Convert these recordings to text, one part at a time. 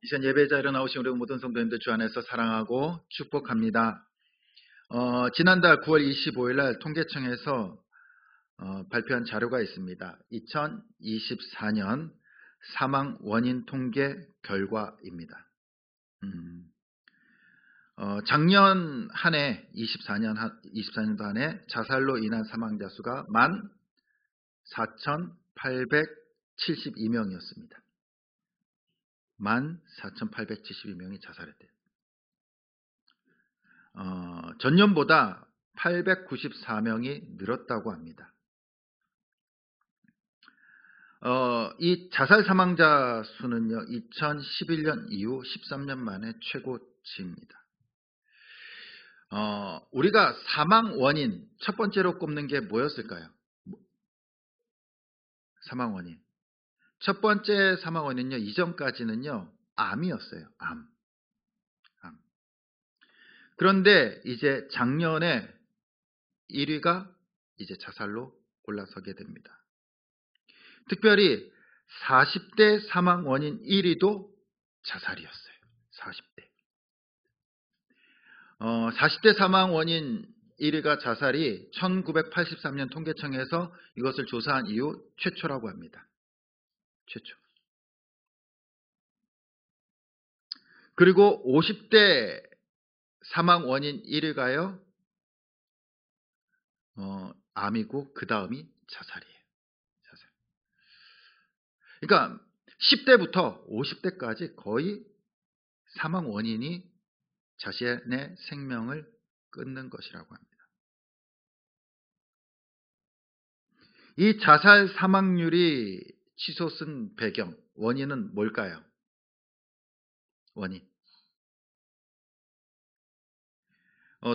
이 시간 예배 자리로 나오신 우리 모든 성도님들 주 안에서 사랑하고 축복합니다. 지난달 9월 25일 날 통계청에서 발표한 자료가 있습니다. 2024년 사망 원인 통계 결과입니다. 작년 한 해 24년도 한 해 자살로 인한 사망자 수가 14,872명이었습니다. 14,872명이 자살했대요. 전년보다 894명이 늘었다고 합니다. 이 자살 사망자 수는요, 2011년 이후 13년 만에 최고치입니다. 우리가 사망 원인 첫 번째로 꼽는 게 뭐였을까요? 사망 원인. 첫 번째 사망 원인은요, 이전까지는요, 암이었어요. 암. 그런데 이제 작년에 1위가 이제 자살로 올라서게 됩니다. 특별히 40대 사망 원인 1위도 자살이었어요. 40대 사망 원인 1위가 자살이 1983년 통계청에서 이것을 조사한 이후 최초라고 합니다. 최초. 그리고 50대 사망 원인 1위가요, 암이고 그 다음이 자살이에요. 자살. 그러니까 10대부터 50대까지 거의 사망 원인이 자신의 생명을 끊는 것이라고 합니다. 이 자살 사망률이 치솟은 배경, 원인은 뭘까요? 원인.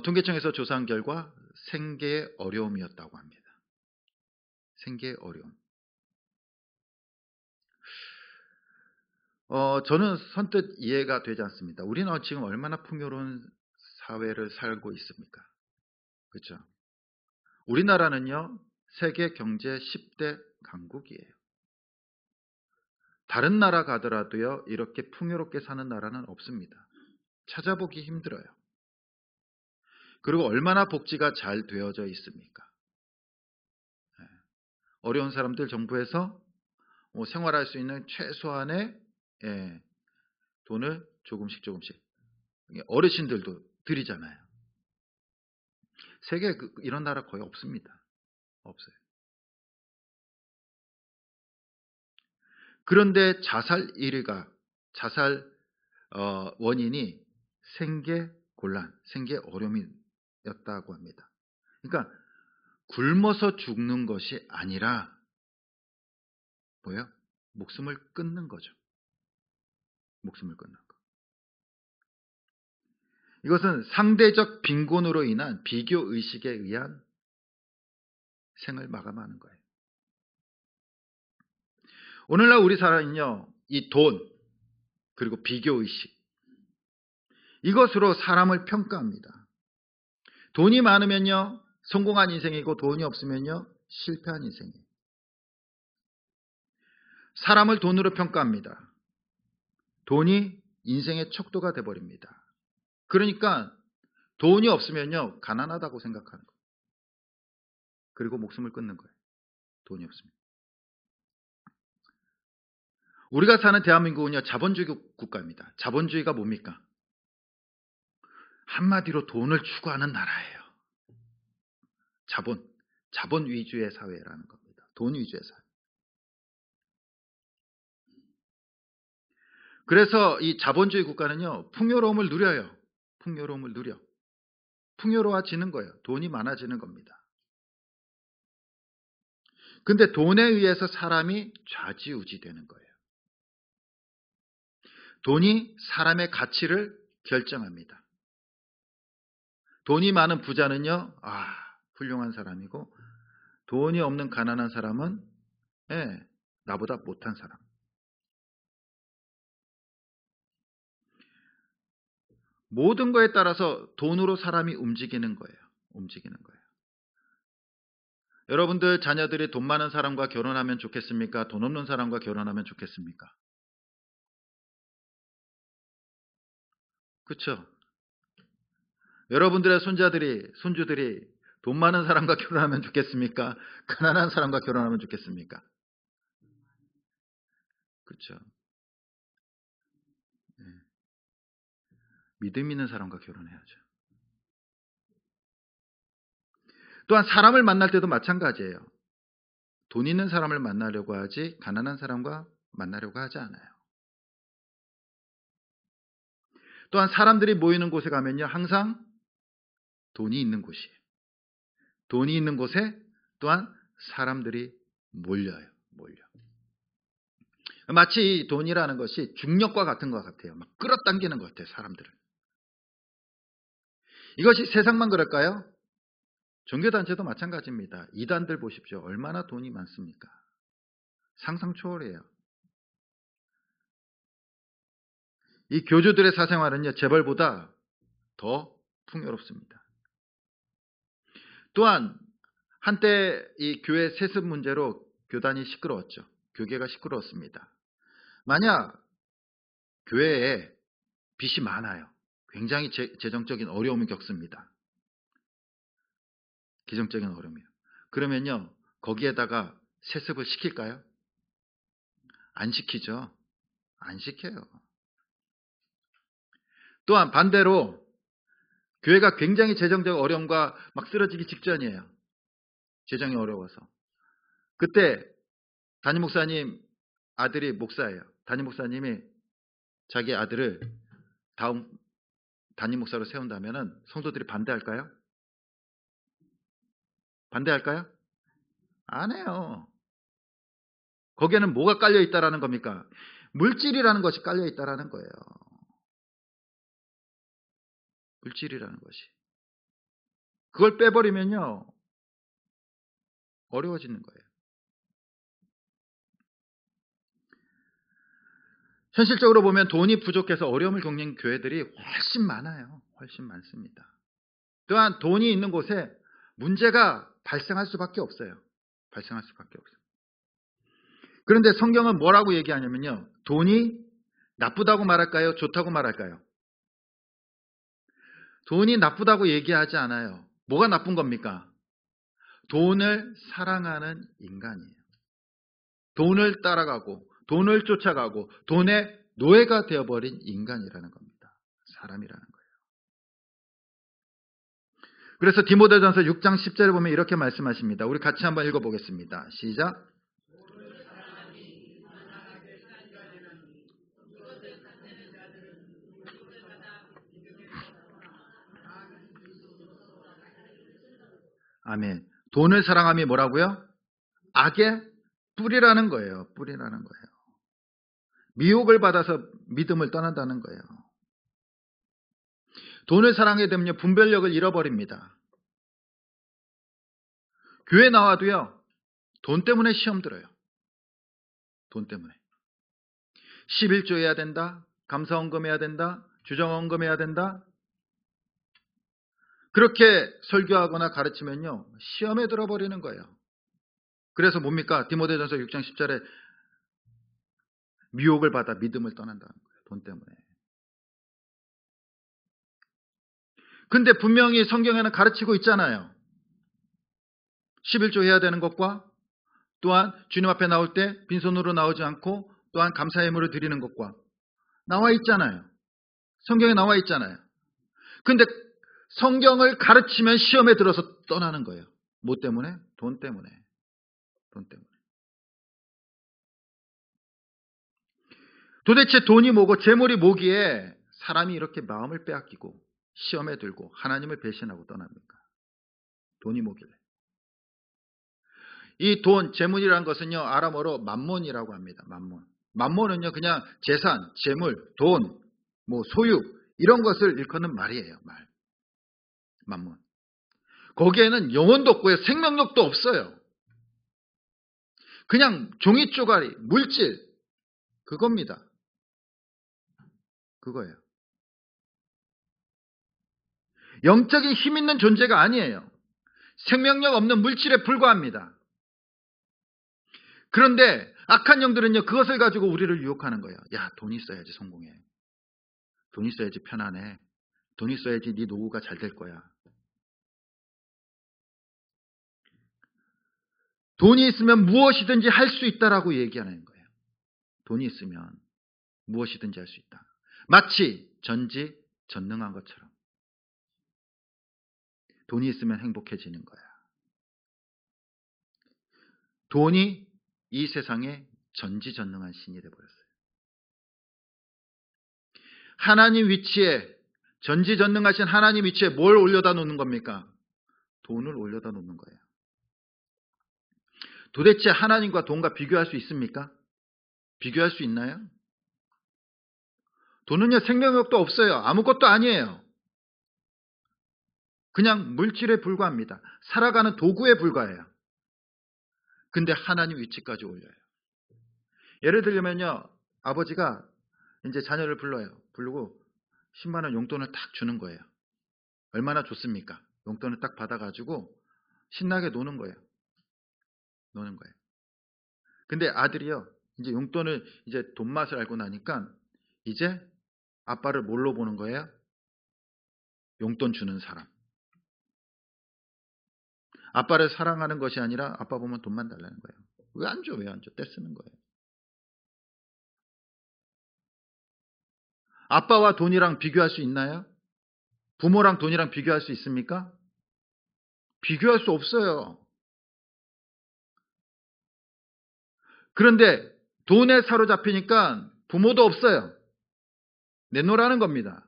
통계청에서 조사한 결과 생계의 어려움이었다고 합니다. 생계의 어려움. 저는 선뜻 이해가 되지 않습니다. 우리는 지금 얼마나 풍요로운 사회를 살고 있습니까? 그렇죠? 우리나라는요, 세계 경제 10대 강국이에요. 다른 나라 가더라도요, 이렇게 풍요롭게 사는 나라는 없습니다. 찾아보기 힘들어요. 그리고 얼마나 복지가 잘 되어져 있습니까? 어려운 사람들 정부에서 생활할 수 있는 최소한의 돈을 조금씩 어르신들도 드리잖아요. 세계에 이런 나라 거의 없습니다. 없어요. 그런데 자살 1위가 자살 원인이 생계곤란, 생계 어려움이었다고 합니다. 그러니까 굶어서 죽는 것이 아니라 뭐예요? 목숨을 끊는 거죠. 목숨을 끊는 거. 이것은 상대적 빈곤으로 인한 비교 의식에 의한 생을 마감하는 거예요. 오늘날 우리 사람은요, 이 돈 그리고 비교 의식, 이것으로 사람을 평가합니다. 돈이 많으면요, 성공한 인생이고 돈이 없으면요, 실패한 인생이에요. 사람을 돈으로 평가합니다. 돈이 인생의 척도가 돼버립니다. 그러니까 돈이 없으면요, 가난하다고 생각하는 거예요. 그리고 목숨을 끊는 거예요. 돈이 없으면. 우리가 사는 대한민국은요, 자본주의 국가입니다. 자본주의가 뭡니까? 한마디로 돈을 추구하는 나라예요. 자본 위주의 사회라는 겁니다. 돈 위주의 사회. 그래서 이 자본주의 국가는요, 풍요로움을 누려요. 풍요로움을 누려. 풍요로워지는 거예요. 돈이 많아지는 겁니다. 근데 돈에 의해서 사람이 좌지우지 되는 거예요. 돈이 사람의 가치를 결정합니다. 돈이 많은 부자는요, 훌륭한 사람이고, 돈이 없는 가난한 사람은 나보다 못한 사람. 모든 거에 따라서 돈으로 사람이 움직이는 거예요. 움직이는 거예요. 여러분들 자녀들이 돈 많은 사람과 결혼하면 좋겠습니까? 돈 없는 사람과 결혼하면 좋겠습니까? 그렇죠? 여러분들의 손주들이 돈 많은 사람과 결혼하면 좋겠습니까? 가난한 사람과 결혼하면 좋겠습니까? 그렇죠? 예. 믿음 있는 사람과 결혼해야죠. 또한 사람을 만날 때도 마찬가지예요. 돈 있는 사람을 만나려고 하지 가난한 사람과 만나려고 하지 않아요. 또한 사람들이 모이는 곳에 가면요, 항상 돈이 있는 곳이에요. 돈이 있는 곳에 또한 사람들이 몰려요. 몰려. 마치 이 돈이라는 것이 중력과 같은 것 같아요. 막 끌어당기는 것 같아요, 사람들을. 이것이 세상만 그럴까요? 종교단체도 마찬가지입니다. 이단들 보십시오. 얼마나 돈이 많습니까? 상상 초월해요. 이 교주들의 사생활은요, 재벌보다 더 풍요롭습니다. 또한 한때 이 교회 세습 문제로 교단이 시끄러웠죠. 교계가 시끄러웠습니다. 만약 교회에 빚이 많아요. 굉장히 재정적인 어려움을 겪습니다. 기정적인 어려움이요. 그러면요, 거기에다가 세습을 시킬까요? 안 시키죠. 안 시켜요. 또한 반대로 교회가 굉장히 재정적 어려움과 막 쓰러지기 직전이에요. 재정이 어려워서. 그때 담임 목사님 아들이 목사예요. 담임 목사님이 자기 아들을 다음 담임 목사로 세운다면 성도들이 반대할까요? 반대할까요? 안 해요. 거기에는 뭐가 깔려 있다라는 겁니까? 물질이라는 것이 깔려 있다라는 거예요. 물질이라는 것이. 그걸 빼버리면요, 어려워지는 거예요. 현실적으로 보면 돈이 부족해서 어려움을 겪는 교회들이 훨씬 많아요. 훨씬 많습니다. 또한 돈이 있는 곳에 문제가 발생할 수밖에 없어요. 발생할 수밖에 없어요. 그런데 성경은 뭐라고 얘기하냐면요, 돈이 나쁘다고 말할까요? 좋다고 말할까요? 돈이 나쁘다고 얘기하지 않아요. 뭐가 나쁜 겁니까? 돈을 사랑하는 인간이에요. 돈을 따라가고 돈을 쫓아가고 돈의 노예가 되어버린 인간이라는 겁니다. 사람이라는 거예요. 그래서 디모데전서 6장 10절에 보면 이렇게 말씀하십니다. 우리 같이 한번 읽어보겠습니다. 시작. 아멘. 돈을 사랑함이 뭐라고요? 악의 뿌리라는 거예요. 뿌리라는 거예요. 미혹을 받아서 믿음을 떠난다는 거예요. 돈을 사랑하게 되면요, 분별력을 잃어버립니다. 교회 나와도요, 돈 때문에 시험 들어요. 돈 때문에. 11조 해야 된다. 감사헌금 해야 된다. 주정헌금 해야 된다. 그렇게 설교하거나 가르치면요, 시험에 들어버리는 거예요. 그래서 뭡니까? 디모데전서 6장 10절에 미혹을 받아 믿음을 떠난다는 거예요. 돈 때문에. 근데 분명히 성경에는 가르치고 있잖아요. 11조 해야 되는 것과 또한 주님 앞에 나올 때 빈손으로 나오지 않고 또한 감사의 예물을 드리는 것과 나와 있잖아요. 성경에 나와 있잖아요. 근데 성경을 가르치면 시험에 들어서 떠나는 거예요. 뭐 때문에? 돈 때문에. 돈 때문에. 도대체 돈이 뭐고 재물이 뭐기에 사람이 이렇게 마음을 빼앗기고 시험에 들고 하나님을 배신하고 떠납니까? 돈이 뭐길래? 이 돈, 재물이라는 것은요, 아람어로 만몬이라고 합니다. 만몬. 만몬은요, 그냥 재산, 재물, 돈, 뭐 소유 이런 것을 일컫는 말이에요. 말. 만몬. 거기에는 영혼도 없고요, 생명력도 없어요. 그냥 종이 쪼가리, 물질 그겁니다. 그거예요. 영적인 힘 있는 존재가 아니에요. 생명력 없는 물질에 불과합니다. 그런데 악한 영들은요, 그것을 가지고 우리를 유혹하는 거예요. 야, 돈 있어야지 성공해. 돈 있어야지 편안해. 돈 있어야지 네 노후가 잘 될 거야. 돈이 있으면 무엇이든지 할 수 있다라고 얘기하는 거예요. 돈이 있으면 무엇이든지 할 수 있다. 마치 전지전능한 것처럼. 돈이 있으면 행복해지는 거야. 돈이 이 세상에 전지전능한 신이 되어버렸어요. 하나님 위치에, 전지전능하신 하나님 위치에 뭘 올려다 놓는 겁니까? 돈을 올려다 놓는 거예요. 도대체 하나님과 돈과 비교할 수 있습니까? 비교할 수 있나요? 돈은요, 생명력도 없어요. 아무것도 아니에요. 그냥 물질에 불과합니다. 살아가는 도구에 불과해요. 근데 하나님 위치까지 올려요. 예를 들면요, 아버지가 이제 자녀를 불러요. 부르고 10만 원 용돈을 딱 주는 거예요. 얼마나 좋습니까? 용돈을 딱 받아가지고 신나게 노는 거예요. 노는 거예요. 근데 아들이요, 이제 용돈을 이제 돈 맛을 알고 나니까 이제 아빠를 뭘로 보는 거예요? 용돈 주는 사람. 아빠를 사랑하는 것이 아니라 아빠 보면 돈만 달라는 거예요. 왜 안 줘? 왜 안 줘? 떼쓰는 거예요. 아빠와 돈이랑 비교할 수 있나요? 부모랑 돈이랑 비교할 수 있습니까? 비교할 수 없어요. 그런데 돈에 사로잡히니까 부모도 없어요. 내놓으라는 겁니다.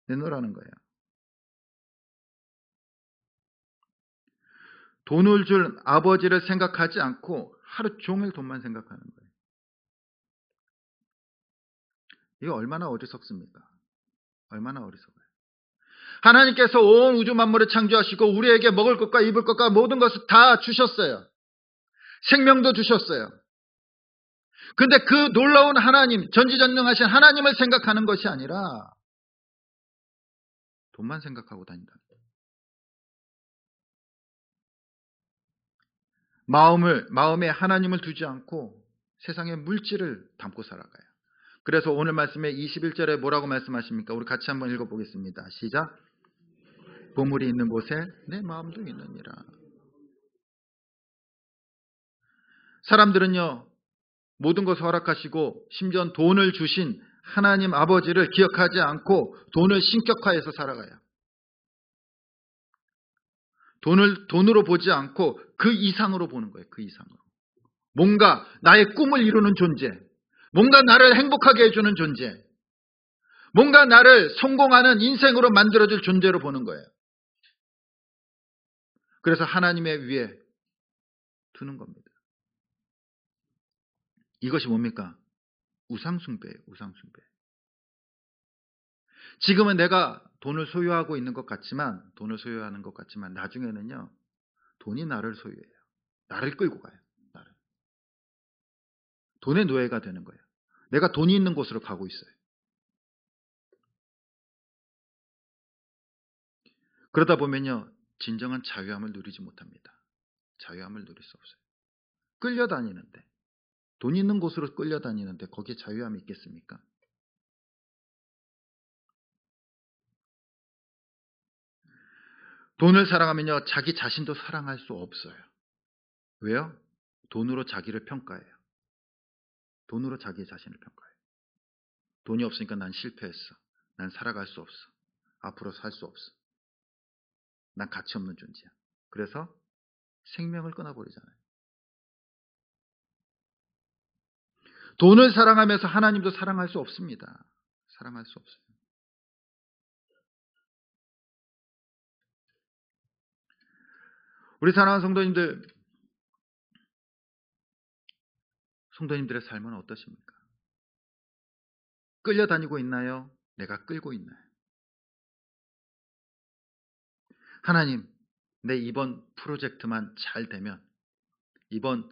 내놓으라는 거예요. 돈을 줄 아버지를 생각하지 않고 하루 종일 돈만 생각하는 거예요. 이거 얼마나 어리석습니까? 얼마나 어리석어요. 하나님께서 온 우주 만물을 창조하시고 우리에게 먹을 것과 입을 것과 모든 것을 다 주셨어요. 생명도 주셨어요. 근데 그 놀라운 하나님, 전지전능하신 하나님을 생각하는 것이 아니라 돈만 생각하고 다닌다. 마음에 하나님을 두지 않고 세상의 물질을 담고 살아가요. 그래서 오늘 말씀에 21절에 뭐라고 말씀하십니까? 우리 같이 한번 읽어보겠습니다. 시작. 보물이 있는 곳에 내 마음도 있느니라. 사람들은요, 모든 것을 허락하시고 심지어 돈을 주신 하나님 아버지를 기억하지 않고 돈을 신격화해서 살아가요. 돈을 돈으로 보지 않고 그 이상으로 보는 거예요. 그 이상으로. 뭔가 나의 꿈을 이루는 존재, 뭔가 나를 행복하게 해주는 존재, 뭔가 나를 성공하는 인생으로 만들어줄 존재로 보는 거예요. 그래서 하나님의 위에 두는 겁니다. 이것이 뭡니까? 우상숭배예요. 우상숭배. 지금은 내가 돈을 소유하고 있는 것 같지만, 돈을 소유하는 것 같지만 나중에는요, 돈이 나를 소유해요. 나를 끌고 가요. 나를. 돈의 노예가 되는 거예요. 내가 돈이 있는 곳으로 가고 있어요. 그러다 보면요, 진정한 자유함을 누리지 못합니다. 자유함을 누릴 수 없어요. 끌려다니는데, 돈 있는 곳으로 끌려다니는데 거기에 자유함이 있겠습니까? 돈을 사랑하면요, 자기 자신도 사랑할 수 없어요. 왜요? 돈으로 자기를 평가해요. 돈으로 자기 자신을 평가해요. 돈이 없으니까 난 실패했어. 난 살아갈 수 없어. 앞으로 살 수 없어. 난 가치 없는 존재야. 그래서 생명을 끊어버리잖아요. 돈을 사랑하면서 하나님도 사랑할 수 없습니다. 사랑할 수 없어요. 우리 사랑하는 성도님들의 삶은 어떠십니까? 끌려다니고 있나요? 내가 끌고 있나요? 하나님, 내 이번 프로젝트만 잘 되면, 이번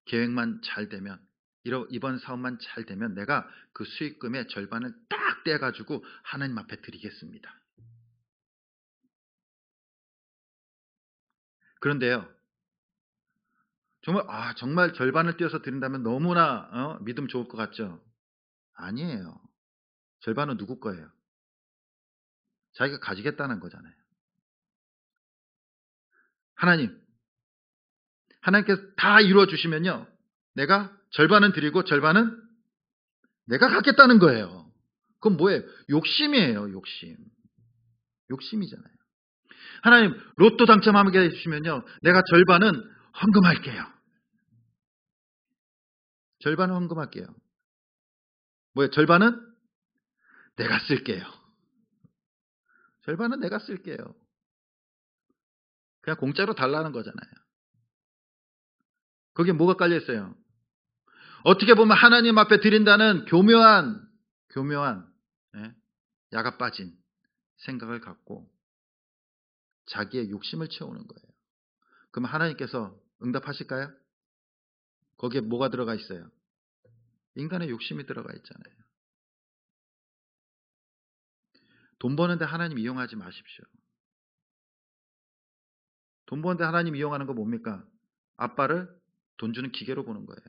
계획만 잘 되면, 이번 사업만 잘 되면 내가 그 수익금의 절반을 딱 떼가지고 하나님 앞에 드리겠습니다. 그런데요, 정말 절반을 떼어서 드린다면 너무나 믿음 좋을 것 같죠? 아니에요. 절반은 누구 거예요? 자기가 가지겠다는 거잖아요. 하나님께서 다 이루어 주시면요, 내가 절반은 드리고 절반은 내가 갖겠다는 거예요. 그건 뭐예요? 욕심이에요. 욕심이잖아요. 하나님 로또 당첨하게 해주시면요, 내가 절반은 헌금할게요. 절반은 헌금할게요. 뭐예요? 절반은 내가 쓸게요. 절반은 내가 쓸게요. 그냥 공짜로 달라는 거잖아요. 거기에 뭐가 깔려 있어요? 어떻게 보면 하나님 앞에 드린다는 교묘한 예, 야가 빠진 생각을 갖고 자기의 욕심을 채우는 거예요. 그럼 하나님께서 응답하실까요? 거기에 뭐가 들어가 있어요? 인간의 욕심이 들어가 있잖아요. 돈 버는데 하나님 이용하지 마십시오. 돈 버는데 하나님 이용하는 거 뭡니까? 아빠를 돈 주는 기계로 보는 거예요.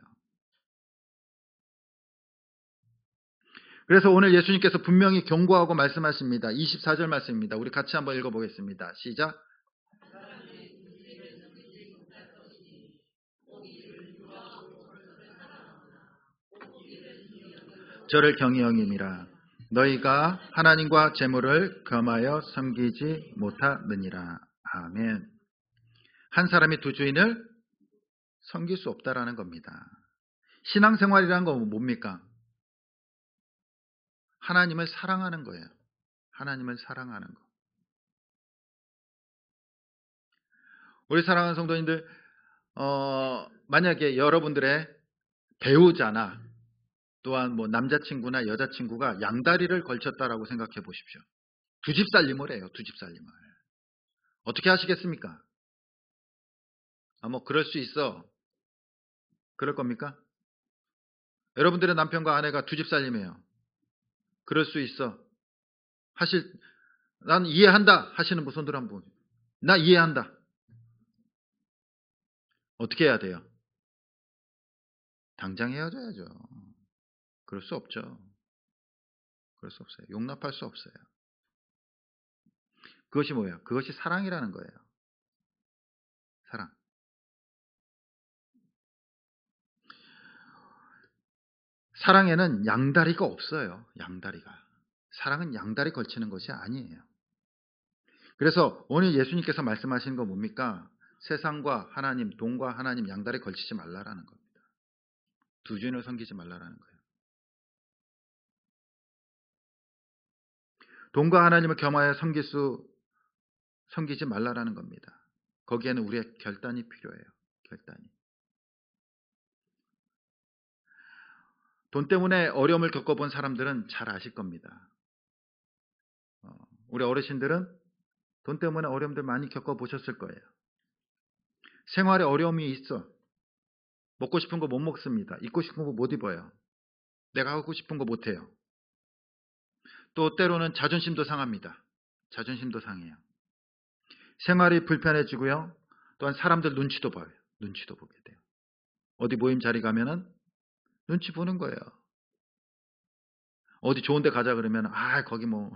그래서 오늘 예수님께서 분명히 경고하고 말씀하십니다. 24절 말씀입니다. 우리 같이 한번 읽어보겠습니다. 시작. 저를 경히 여김이라. 너희가 하나님과 재물을 겸하여 섬기지 못하느니라. 아멘. 한 사람이 두 주인을 섬길 수 없다라는 겁니다. 신앙생활이라는 건 뭡니까? 하나님을 사랑하는 거예요. 하나님을 사랑하는 거. 우리 사랑하는 성도님들, 만약에 여러분들의 배우자나 또한 뭐 남자친구나 여자친구가 양다리를 걸쳤다라고 생각해 보십시오. 두 집 살림을 해요. 두 집 살림을. 어떻게 하시겠습니까? 뭐 그럴 수 있어. 그럴 겁니까? 여러분들의 남편과 아내가 두 집 살림이에요. 그럴 수 있어. 난 이해한다 하시는 분 손들 한번. 나 이해한다. 어떻게 해야 돼요? 당장 헤어져야죠. 그럴 수 없죠. 그럴 수 없어요. 용납할 수 없어요. 그것이 뭐예요? 그것이 사랑이라는 거예요. 사랑. 사랑에는 양다리가 없어요. 양다리가. 사랑은 양다리 걸치는 것이 아니에요. 그래서 오늘 예수님께서 말씀하시는 건 뭡니까? 세상과 하나님, 돈과 하나님 양다리 걸치지 말라라는 겁니다. 두 주인을 섬기지 말라라는 거예요. 돈과 하나님을 겸하여 섬기지 말라라는 겁니다. 거기에는 우리의 결단이 필요해요. 결단이. 돈 때문에 어려움을 겪어본 사람들은 잘 아실 겁니다. 우리 어르신들은 돈 때문에 어려움들 많이 겪어보셨을 거예요. 생활에 어려움이 있어. 먹고 싶은 거 못 먹습니다. 입고 싶은 거 못 입어요. 내가 하고 싶은 거 못 해요. 또 때로는 자존심도 상합니다. 자존심도 상해요. 생활이 불편해지고요. 또한 사람들 눈치도 봐요. 눈치도 보게 돼요. 어디 모임 자리 가면은 눈치 보는 거예요. 어디 좋은 데 가자 그러면 거기 뭐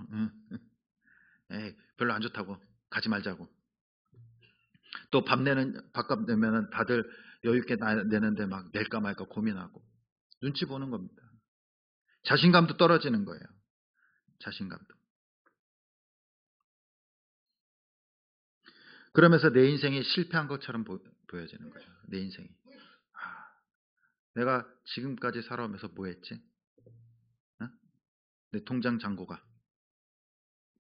별로 안 좋다고 가지 말자고. 또 밥값 내면은 다들 여유 있게 내는데 막 낼까 말까 고민하고 눈치 보는 겁니다. 자신감도 떨어지는 거예요. 자신감도. 그러면서 내 인생이 실패한 것처럼 보여지는 거예요. 내 인생이. 내가 지금까지 살아오면서 뭐 했지? 내 통장 잔고가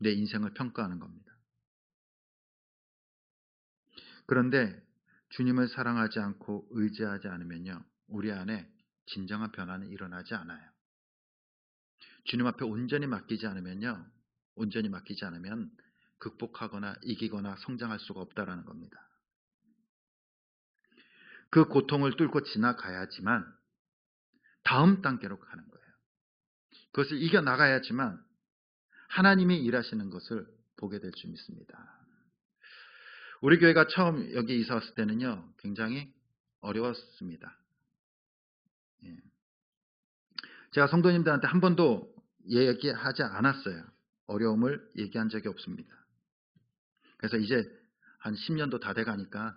내 인생을 평가하는 겁니다. 그런데 주님을 사랑하지 않고 의지하지 않으면요, 우리 안에 진정한 변화는 일어나지 않아요. 주님 앞에 온전히 맡기지 않으면 극복하거나 이기거나 성장할 수가 없다라는 겁니다. 그 고통을 뚫고 지나가야지만 다음 단계로 가는 거예요. 그것을 이겨나가야지만 하나님이 일하시는 것을 보게 될 줄 믿습니다. 우리 교회가 처음 여기 이사 왔을 때는요, 굉장히 어려웠습니다. 제가 성도님들한테 한 번도 얘기하지 않았어요. 어려움을 얘기한 적이 없습니다. 그래서 이제 한 10년도 다 돼가니까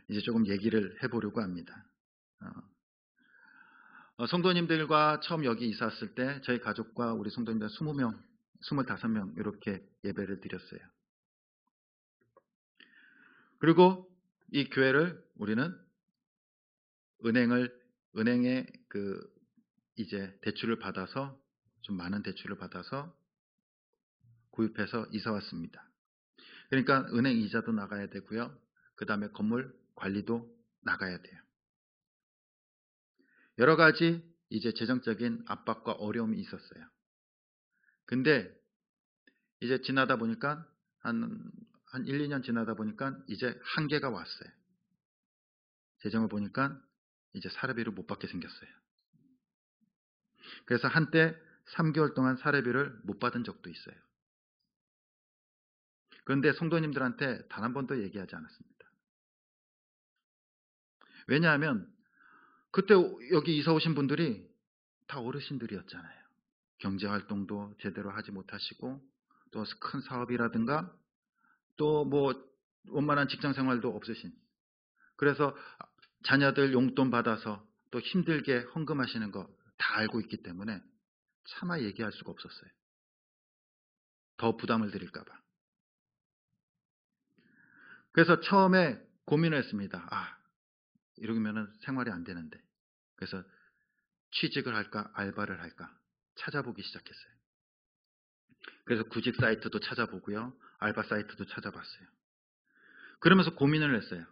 이제 조금 얘기를 해보려고 합니다. 성도님들과 처음 여기 이사 왔을 때 저희 가족과 우리 성도님들 20명, 25명 이렇게 예배를 드렸어요. 그리고 이 교회를 우리는 은행에 이제 대출을 받아서 좀 많은 대출을 받아서 구입해서 이사 왔습니다. 그러니까 은행 이자도 나가야 되고요. 그 다음에 건물 관리도 나가야 돼요. 여러 가지 이제 재정적인 압박과 어려움이 있었어요. 근데 이제 지나다 보니까 한 1, 2년 지나다 보니까 이제 한계가 왔어요. 재정을 보니까 이제 사례비를 못 받게 생겼어요. 그래서 한때 3개월 동안 사례비를 못 받은 적도 있어요. 그런데 성도님들한테 단 한 번도 얘기하지 않았습니다. 왜냐하면 그때 여기 이사 오신 분들이 다 어르신들이었잖아요. 경제활동도 제대로 하지 못하시고 또 큰 사업이라든가 또 뭐 원만한 직장생활도 없으신, 그래서 자녀들 용돈 받아서 또 힘들게 헌금하시는 거 다 알고 있기 때문에 차마 얘기할 수가 없었어요. 더 부담을 드릴까 봐. 그래서 처음에 고민을 했습니다. 이러면은 생활이 안 되는데. 그래서 취직을 할까 알바를 할까 찾아보기 시작했어요. 그래서 구직 사이트도 찾아보고요. 알바 사이트도 찾아봤어요. 그러면서 고민을 했어요.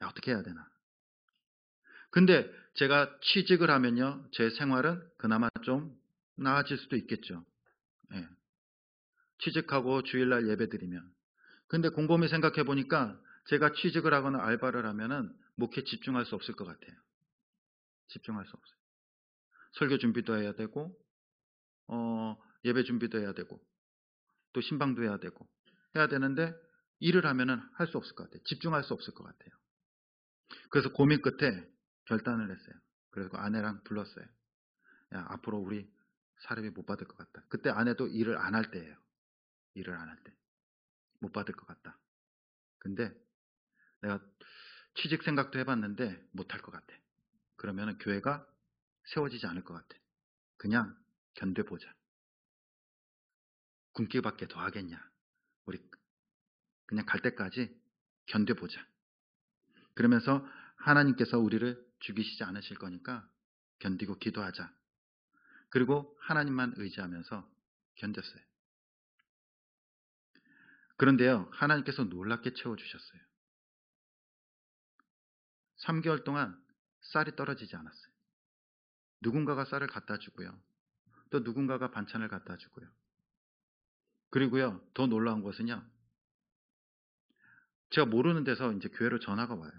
어떻게 해야 되나. 근데 제가 취직을 하면요. 제 생활은 그나마 좀 나아질 수도 있겠죠. 예. 취직하고 주일날 예배드리면. 근데 곰곰이 생각해 보니까 제가 취직을 하거나 알바를 하면은 목회에 집중할 수 없을 것 같아요. 집중할 수 없어요. 설교 준비도 해야 되고, 예배 준비도 해야 되고, 또 신방도 해야 되고, 해야 되는데 일을 하면은 할 수 없을 것 같아요. 집중할 수 없을 것 같아요. 그래서 고민 끝에 결단을 했어요. 그리고 아내랑 불렀어요. 야, 앞으로 우리 사례비 못 받을 것 같다. 그때 아내도 일을 안 할 때예요. 일을 안 할 때. 못 받을 것 같다. 근데 내가 취직 생각도 해봤는데 못할 것 같아. 그러면 교회가 세워지지 않을 것 같아. 그냥 견뎌보자. 굶기밖에 더 하겠냐. 우리 그냥 갈 때까지 견뎌보자. 그러면서 하나님께서 우리를 죽이시지 않으실 거니까 견디고 기도하자. 그리고 하나님만 의지하면서 견뎠어요. 그런데요, 하나님께서 놀랍게 채워주셨어요. 3개월 동안 쌀이 떨어지지 않았어요. 누군가가 쌀을 갖다 주고요. 또 누군가가 반찬을 갖다 주고요. 그리고요, 더 놀라운 것은요, 제가 모르는 데서 이제 교회로 전화가 와요.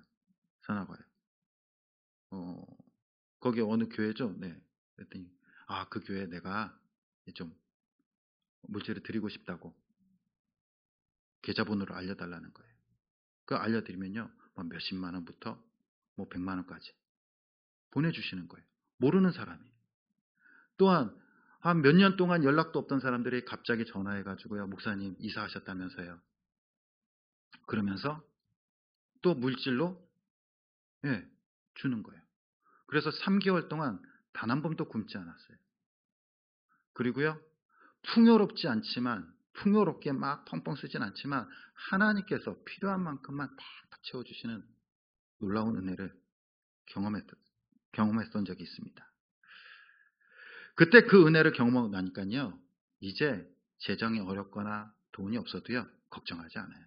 전화가 와요. 거기 어느 교회죠? 네. 그랬더니, 그 교회 내가 좀 물질을 드리고 싶다고 계좌번호를 알려달라는 거예요. 그 알려드리면요, 뭐 몇십만 원부터 뭐 100만 원까지 보내주시는 거예요. 모르는 사람이. 또한 한 몇 년 동안 연락도 없던 사람들이 갑자기 전화해가지고요, 목사님 이사하셨다면서요. 그러면서 또 물질로 주는 거예요. 그래서 3개월 동안 단 한 번도 굶지 않았어요. 그리고요, 풍요롭게 막 펑펑 쓰진 않지만 하나님께서 필요한 만큼만 팍팍 채워주시는 놀라운 은혜를 경험했던 적이 있습니다. 그때 그 은혜를 경험하고 나니까요, 이제 재정이 어렵거나 돈이 없어도요, 걱정하지 않아요.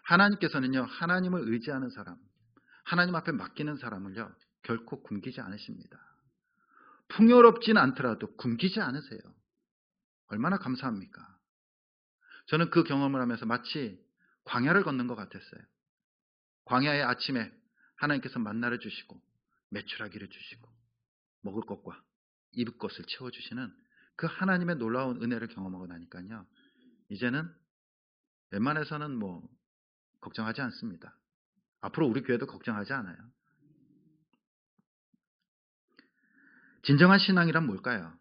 하나님께서는요, 하나님을 의지하는 사람, 하나님 앞에 맡기는 사람을요, 결코 굶기지 않으십니다. 풍요롭진 않더라도 굶기지 않으세요. 얼마나 감사합니까? 저는 그 경험을 하면서 마치 광야를 걷는 것 같았어요. 광야의 아침에 하나님께서 만나를 주시고 메추라기를 주시고 먹을 것과 입을 것을 채워주시는 그 하나님의 놀라운 은혜를 경험하고 나니까요, 이제는 웬만해서는 뭐 걱정하지 않습니다. 앞으로 우리 교회도 걱정하지 않아요. 진정한 신앙이란 뭘까요?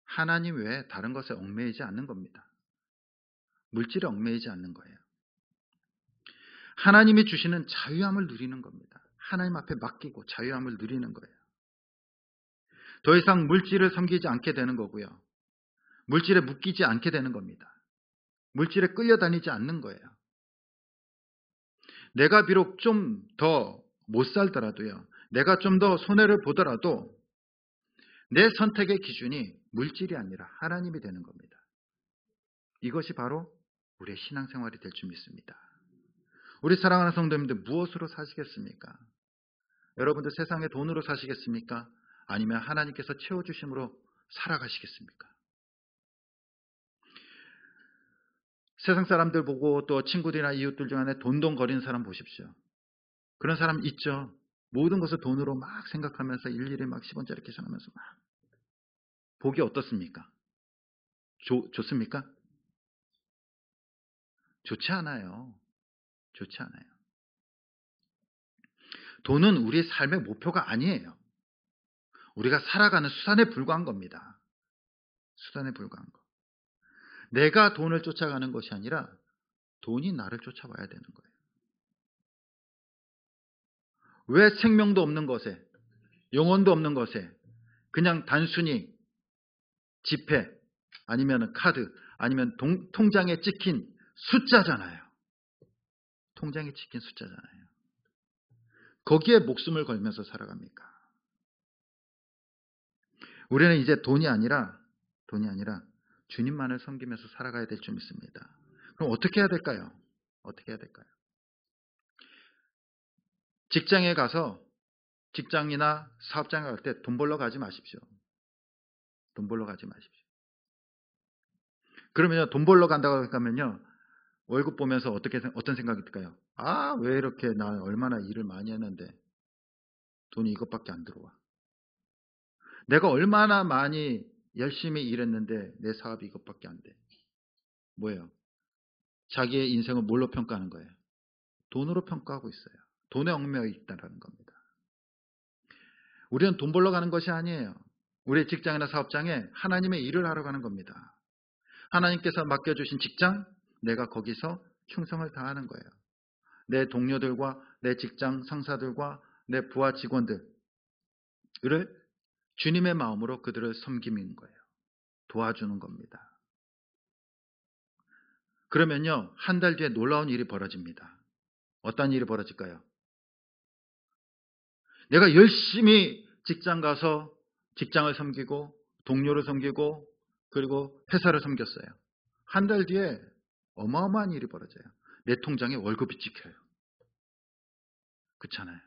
하나님 외에 다른 것에 얽매이지 않는 겁니다. 물질에 얽매이지 않는 거예요. 하나님이 주시는 자유함을 누리는 겁니다. 하나님 앞에 맡기고 자유함을 누리는 거예요. 더 이상 물질을 섬기지 않게 되는 거고요. 물질에 묶이지 않게 되는 겁니다. 물질에 끌려다니지 않는 거예요. 내가 비록 좀 더 못 살더라도요. 내가 좀 더 손해를 보더라도 내 선택의 기준이 물질이 아니라 하나님이 되는 겁니다. 이것이 바로 우리의 신앙생활이 될 줄 믿습니다. 우리 사랑하는 성도님들 무엇으로 사시겠습니까? 여러분들 세상의 돈으로 사시겠습니까? 아니면 하나님께서 채워주심으로 살아가시겠습니까? 세상 사람들 보고 또 친구들이나 이웃들 중에 돈돈거리는 사람 보십시오. 그런 사람 있죠. 모든 것을 돈으로 막 생각하면서 일일이 막 10원짜리 계산하면서 막. 보기 어떻습니까? 좋습니까? 좋지 않아요. 좋지 않아요. 돈은 우리의 삶의 목표가 아니에요. 우리가 살아가는 수단에 불과한 겁니다. 수단에 불과한 거. 내가 돈을 쫓아가는 것이 아니라 돈이 나를 쫓아와야 되는 거예요. 왜 생명도 없는 것에, 영혼도 없는 것에 그냥 단순히 지폐 아니면 카드 아니면 통장에 찍힌 숫자잖아요. 통장에 찍힌 숫자잖아요. 거기에 목숨을 걸면서 살아갑니까? 우리는 이제 돈이 아니라 주님만을 섬기면서 살아가야 될 줄 믿습니다. 그럼 어떻게 해야 될까요? 어떻게 해야 될까요? 직장에 가서 직장이나 사업장에 갈 때 돈 벌러 가지 마십시오. 돈 벌러 가지 마십시오. 그러면요, 돈 벌러 간다고 하면요, 월급 보면서 어떤 생각이 들까요? 아, 왜 이렇게 나 얼마나 일을 많이 했는데 돈이 이것밖에 안 들어와. 내가 얼마나 많이 열심히 일했는데 내 사업이 이것밖에 안 돼. 뭐예요? 자기의 인생을 뭘로 평가하는 거예요? 돈으로 평가하고 있어요. 돈에 얽매여 있다는 겁니다. 우리는 돈 벌러 가는 것이 아니에요. 우리 직장이나 사업장에 하나님의 일을 하러 가는 겁니다. 하나님께서 맡겨주신 직장, 내가 거기서 충성을 다하는 거예요. 내 동료들과 내 직장 상사들과 내 부하 직원들을 주님의 마음으로 그들을 섬기는 거예요. 도와주는 겁니다. 그러면요, 한 달 뒤에 놀라운 일이 벌어집니다. 어떤 일이 벌어질까요? 내가 열심히 직장 가서 직장을 섬기고 동료를 섬기고 그리고 회사를 섬겼어요. 한 달 뒤에 어마어마한 일이 벌어져요. 내 통장에 월급이 찍혀요. 그렇잖아요.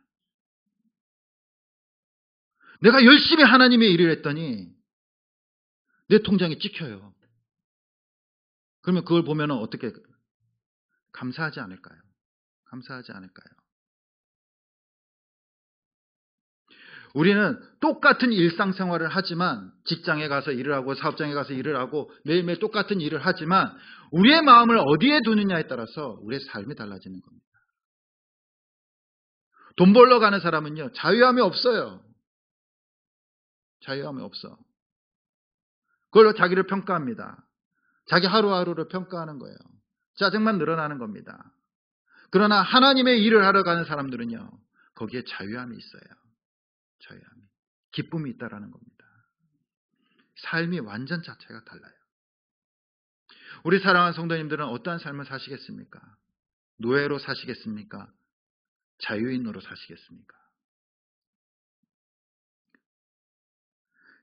내가 열심히 하나님의 일을 했더니 내 통장에 찍혀요. 그러면 그걸 보면 어떻게 감사하지 않을까요? 감사하지 않을까요? 우리는 똑같은 일상생활을 하지만 직장에 가서 일을 하고 사업장에 가서 일을 하고 매일매일 똑같은 일을 하지만 우리의 마음을 어디에 두느냐에 따라서 우리의 삶이 달라지는 겁니다. 돈 벌러 가는 사람은요, 자유함이 없어요. 자유함이 없어. 그걸로 자기를 평가합니다. 자기 하루하루를 평가하는 거예요. 짜증만 늘어나는 겁니다. 그러나 하나님의 일을 하러 가는 사람들은요, 거기에 자유함이 있어요. 자유함이. 기쁨이 있다라는 겁니다. 삶이 완전 자체가 달라요. 우리 사랑하는 성도님들은 어떠한 삶을 사시겠습니까? 노예로 사시겠습니까? 자유인으로 사시겠습니까?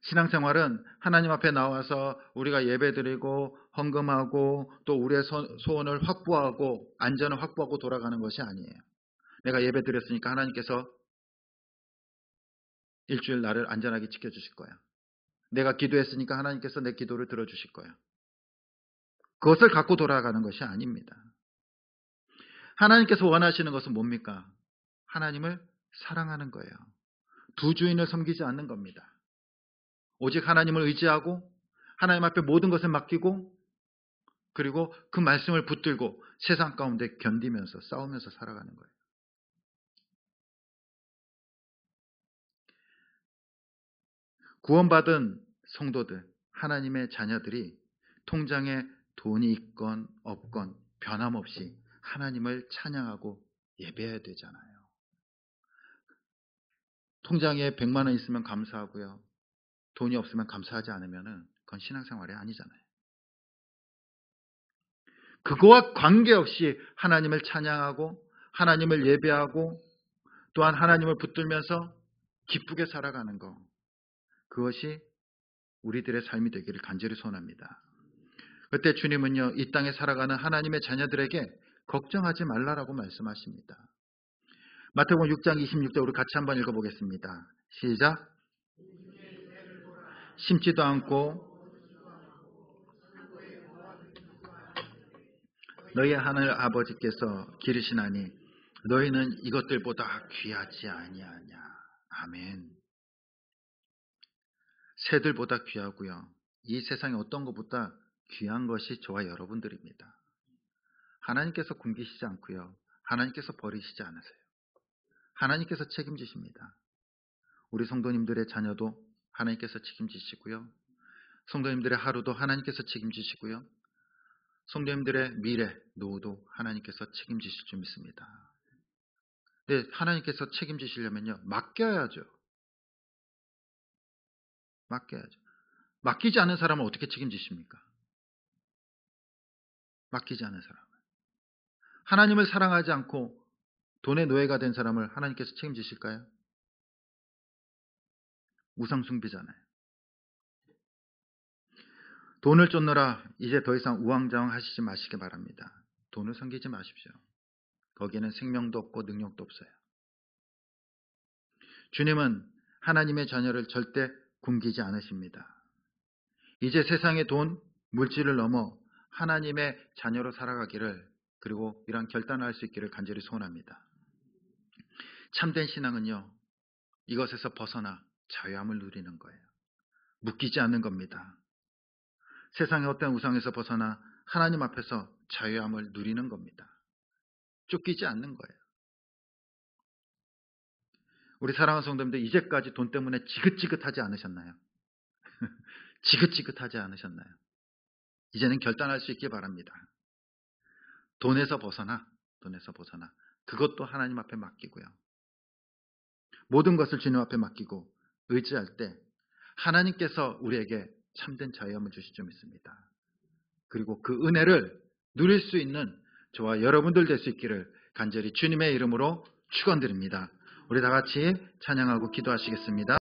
신앙생활은 하나님 앞에 나와서 우리가 예배드리고 헌금하고 또 우리의 소원을 확보하고 안전을 확보하고 돌아가는 것이 아니에요. 내가 예배드렸으니까 하나님께서 일주일 나를 안전하게 지켜주실 거야. 내가 기도했으니까 하나님께서 내 기도를 들어주실 거야. 그것을 갖고 돌아가는 것이 아닙니다. 하나님께서 원하시는 것은 뭡니까? 하나님을 사랑하는 거예요. 두 주인을 섬기지 않는 겁니다. 오직 하나님을 의지하고 하나님 앞에 모든 것을 맡기고 그리고 그 말씀을 붙들고 세상 가운데 견디면서 싸우면서 살아가는 거예요. 구원받은 성도들, 하나님의 자녀들이 통장에 돈이 있건 없건 변함없이 하나님을 찬양하고 예배해야 되잖아요. 통장에 100만 원 있으면 감사하고요. 돈이 없으면 감사하지 않으면 그건 신앙생활이 아니잖아요. 그거와 관계없이 하나님을 찬양하고 하나님을 예배하고 또한 하나님을 붙들면서 기쁘게 살아가는 것, 그것이 우리들의 삶이 되기를 간절히 소원합니다. 그때 주님은요, 이 땅에 살아가는 하나님의 자녀들에게 걱정하지 말라라고 말씀하십니다. 마태복음 6장 26절 우리 같이 한번 읽어보겠습니다. 시작. 심지도 않고 너희 하늘 아버지께서 기르시나니 너희는 이것들보다 귀하지 아니하냐. 아멘. 새들보다 귀하고요. 이 세상에 어떤 것보다 귀한 것이 저와 여러분들입니다. 하나님께서 굶기시지 않고요. 하나님께서 버리시지 않으세요. 하나님께서 책임지십니다. 우리 성도님들의 자녀도 하나님께서 책임지시고요. 성도님들의 하루도 하나님께서 책임지시고요. 성도님들의 미래, 노후도 하나님께서 책임지실 줄 믿습니다. 근데 하나님께서 책임지시려면요, 맡겨야죠. 맡겨야죠. 맡기지 않은 사람은 어떻게 책임지십니까? 맡기지 않은 사람은. 하나님을 사랑하지 않고 돈의 노예가 된 사람을 하나님께서 책임지실까요? 우상숭배잖아요. 돈을 쫓느라 이제 더 이상 우왕좌왕 하시지 마시기 바랍니다. 돈을 섬기지 마십시오. 거기에는 생명도 없고 능력도 없어요. 주님은 하나님의 자녀를 절대 굶기지 않으십니다. 이제 세상의 돈, 물질을 넘어 하나님의 자녀로 살아가기를, 그리고 이러한 결단을 할 수 있기를 간절히 소원합니다. 참된 신앙은요, 이것에서 벗어나 자유함을 누리는 거예요. 묶이지 않는 겁니다. 세상의 어떤 우상에서 벗어나 하나님 앞에서 자유함을 누리는 겁니다. 쫓기지 않는 거예요. 우리 사랑하는 성도님들, 이제까지 돈 때문에 지긋지긋하지 않으셨나요? 지긋지긋하지 않으셨나요? 이제는 결단할 수 있기 바랍니다. 돈에서 벗어나 그것도 하나님 앞에 맡기고요. 모든 것을 주님 앞에 맡기고 의지할 때 하나님께서 우리에게 참된 자유함을 주실 줄 믿습니다. 그리고 그 은혜를 누릴 수 있는 저와 여러분들 될 수 있기를 간절히 주님의 이름으로 축원드립니다. 우리 다 같이 찬양하고 기도하시겠습니다.